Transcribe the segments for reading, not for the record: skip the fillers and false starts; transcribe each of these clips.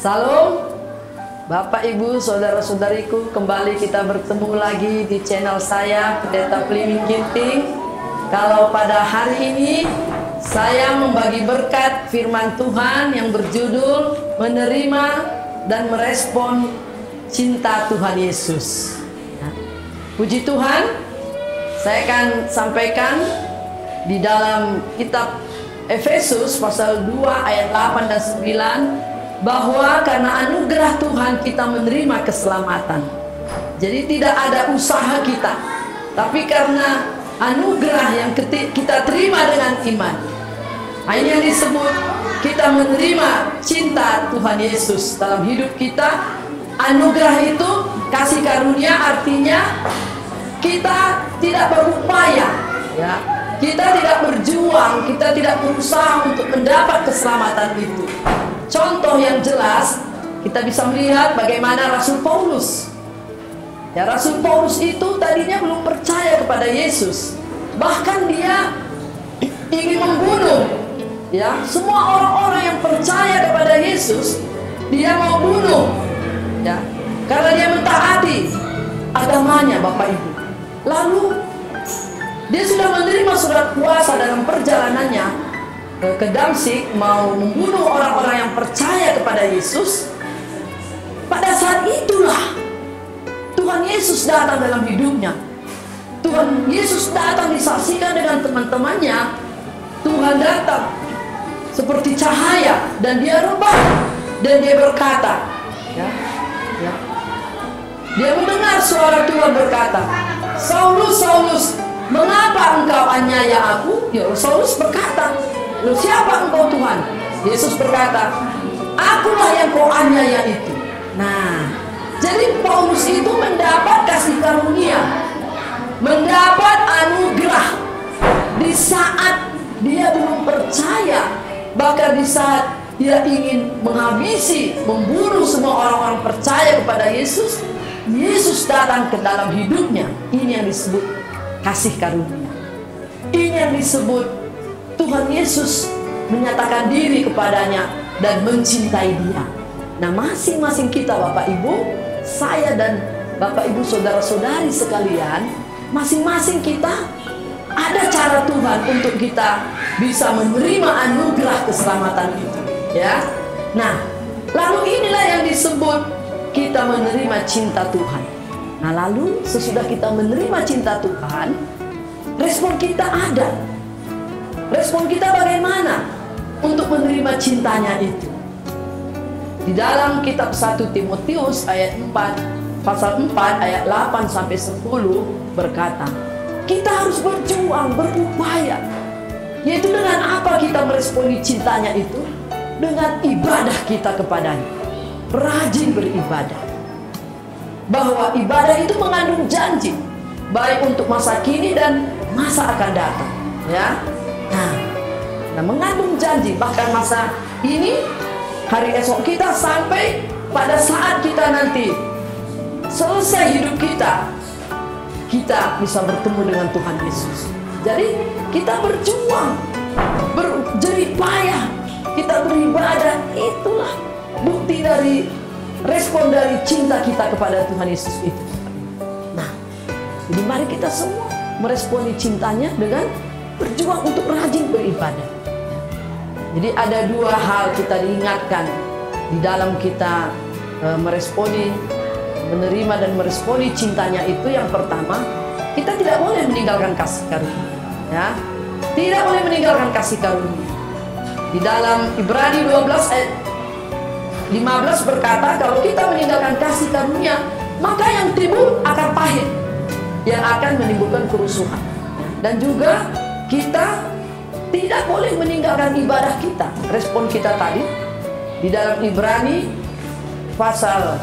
Salam Bapak Ibu saudara-saudariku, kembali kita bertemu lagi di channel saya Pendeta Plimbing Ginting. Kalau pada hari ini saya membagi berkat firman Tuhan yang berjudul menerima dan merespon cinta Tuhan Yesus. Puji Tuhan, saya akan sampaikan di dalam kitab Efesus pasal 2 ayat 8 dan 9 bahwa karena anugerah Tuhan kita menerima keselamatan. Jadi tidak ada usaha kita, tapi karena anugerah yang kita terima dengan iman. Ini yang disebut kita menerima cinta Tuhan Yesus dalam hidup kita. Anugerah itu kasih karunia, artinya kita tidak berupaya, ya. Kita tidak berjuang, kita tidak berusaha untuk mendapat keselamatan itu. Contoh yang jelas, kita bisa melihat bagaimana Rasul Paulus. Ya, Rasul Paulus itu tadinya belum percaya kepada Yesus. Bahkan dia ingin membunuh, ya, semua orang-orang yang percaya kepada Yesus, dia mau bunuh, ya, karena dia mentaati agamanya, Bapak Ibu. Lalu dia sudah menerima surat kuasa dalam perjalanannya ke Damsyik, mau membunuh orang-orang yang percaya kepada Yesus. Pada saat itulah Tuhan Yesus datang dalam hidupnya. Tuhan Yesus datang disaksikan dengan teman-temannya. Tuhan datang seperti cahaya dan dia rebah dan dia berkata, ya, ya. Dia mendengar suara Tuhan berkata, "Saulus, Saulus, mengapa engkau aniaya aku?" Ya, Saulus berkata, "Loh, siapa engkau Tuhan?" Yesus berkata, "Akulah yang kau aniaya itu." Nah, jadi Paulus itu mendapat kasih karunia, mendapat anugerah di saat dia belum percaya, bahkan di saat dia ingin menghabisi, membunuh semua orang-orang percaya kepada Yesus. Yesus datang ke dalam hidupnya. Ini yang disebut kasih karunia. Ini yang disebut Tuhan Yesus menyatakan diri kepadanya dan mencintai dia. Nah, masing-masing kita, Bapak Ibu, saya dan Bapak Ibu saudara-saudari sekalian, masing-masing kita ada cara Tuhan untuk kita bisa menerima anugerah keselamatan itu, ya. Nah, lalu inilah yang disebut kita menerima cinta Tuhan. Nah, lalu sesudah kita menerima cinta Tuhan, respon kita ada. Respon kita bagaimana untuk menerima cintanya itu? Di dalam kitab 1 Timotius ayat 4, pasal 4 ayat 8 sampai 10 berkata, kita harus berjuang, berupaya. Yaitu dengan apa kita meresponi cintanya itu? Dengan ibadah kita kepadanya. Rajin beribadah. Bahwa ibadah itu mengandung janji, baik untuk masa kini dan masa akan datang, ya. Nah, mengandung janji bahkan masa ini, hari esok kita, sampai pada saat kita nanti selesai hidup kita, kita bisa bertemu dengan Tuhan Yesus. Jadi kita berjuang, berjerih payah, kita beribadah. Itulah bukti dari respon dari cinta kita kepada Tuhan Yesus itu. Nah, jadi mari kita semua meresponi cintanya dengan berjuang untuk rajin beribadah. Jadi ada dua hal kita diingatkan di dalam kita meresponi, menerima dan meresponi cintanya itu. Yang pertama, kita tidak boleh meninggalkan kasih karunia, ya. Tidak boleh meninggalkan kasih karunia. Di dalam Ibrani 12 ayat 15 berkata, kalau kita meninggalkan kasih karunia, maka yang timbul akan pahit, yang akan menimbulkan kerusuhan. Dan juga kita tidak boleh meninggalkan ibadah kita. Respon kita tadi di dalam Ibrani pasal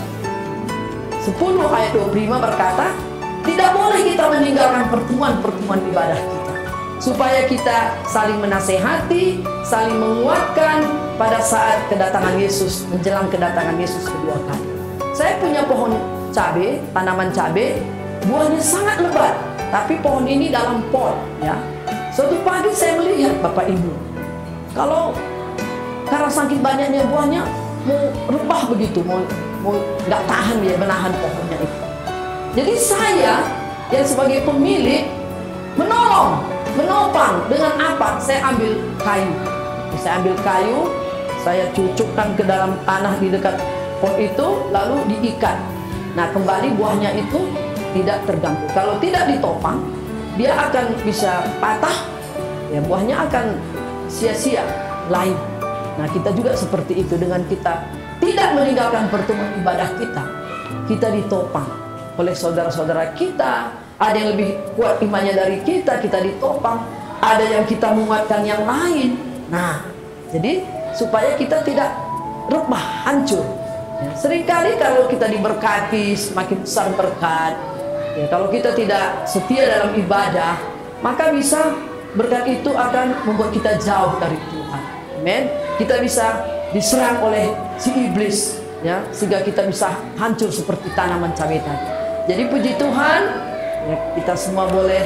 10 ayat 25 berkata, tidak boleh kita meninggalkan pertemuan-pertemuan ibadah kita, supaya kita saling menasehati, saling menguatkan pada saat kedatangan Yesus, menjelang kedatangan Yesus kedua kali. Saya punya pohon cabai, tanaman cabai, buahnya sangat lebat, tapi pohon ini dalam pot, ya. Suatu pagi saya melihat, Bapak Ibu, kalau karena saking banyaknya buahnya, mau rebah begitu, mau nggak tahan dia menahan pohonnya itu. Jadi saya yang sebagai pemilik menolong, menopang dengan apa? Saya ambil kayu. Saya ambil kayu, saya cucukkan ke dalam tanah di dekat pot itu, lalu diikat. Nah, kembali buahnya itu tidak terganggu. Kalau tidak ditopang, dia akan bisa patah, ya buahnya akan sia-sia, lain. Nah, kita juga seperti itu, dengan kita tidak meninggalkan pertemuan ibadah kita, kita ditopang oleh saudara-saudara kita. Ada yang lebih kuat imannya dari kita ditopang. Ada yang kita menguatkan yang lain. Nah, jadi supaya kita tidak rebah, hancur. Ya, seringkali kalau kita diberkati, semakin besar berkat. Ya, kalau kita tidak setia dalam ibadah, maka bisa berkat itu akan membuat kita jauh dari Tuhan. Amin. Kita bisa diserang oleh si iblis, ya, sehingga kita bisa hancur seperti tanaman cabai tadi. Jadi puji Tuhan, ya, kita semua boleh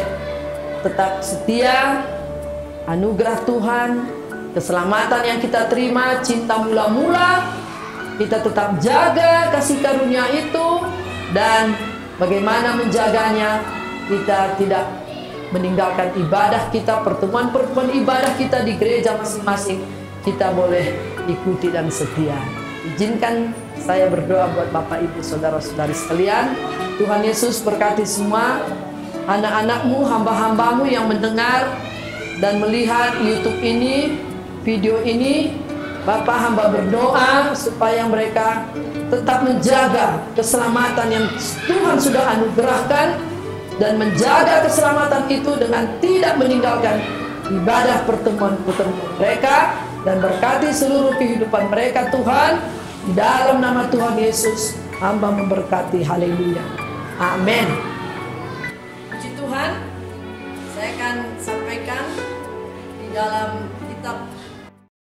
tetap setia. Anugerah Tuhan, keselamatan yang kita terima, cinta mula-mula, kita tetap jaga kasih karunia itu. Dan bagaimana menjaganya, kita tidak meninggalkan ibadah kita, pertemuan-pertemuan ibadah kita di gereja masing-masing. Kita boleh ikuti dan setia. Izinkan saya berdoa buat Bapak Ibu saudara-saudari sekalian. Tuhan Yesus berkati semua anak-anakmu, hamba-hambamu yang mendengar dan melihat YouTube ini, video ini. Bapak hamba berdoa supaya mereka tetap menjaga keselamatan yang Tuhan sudah anugerahkan, dan menjaga keselamatan itu dengan tidak meninggalkan ibadah pertemuan-pertemuan mereka, dan berkati seluruh kehidupan mereka Tuhan. Di dalam nama Tuhan Yesus hamba memberkati. Haleluya, amin. Puji Tuhan, saya akan sampaikan di dalam kitab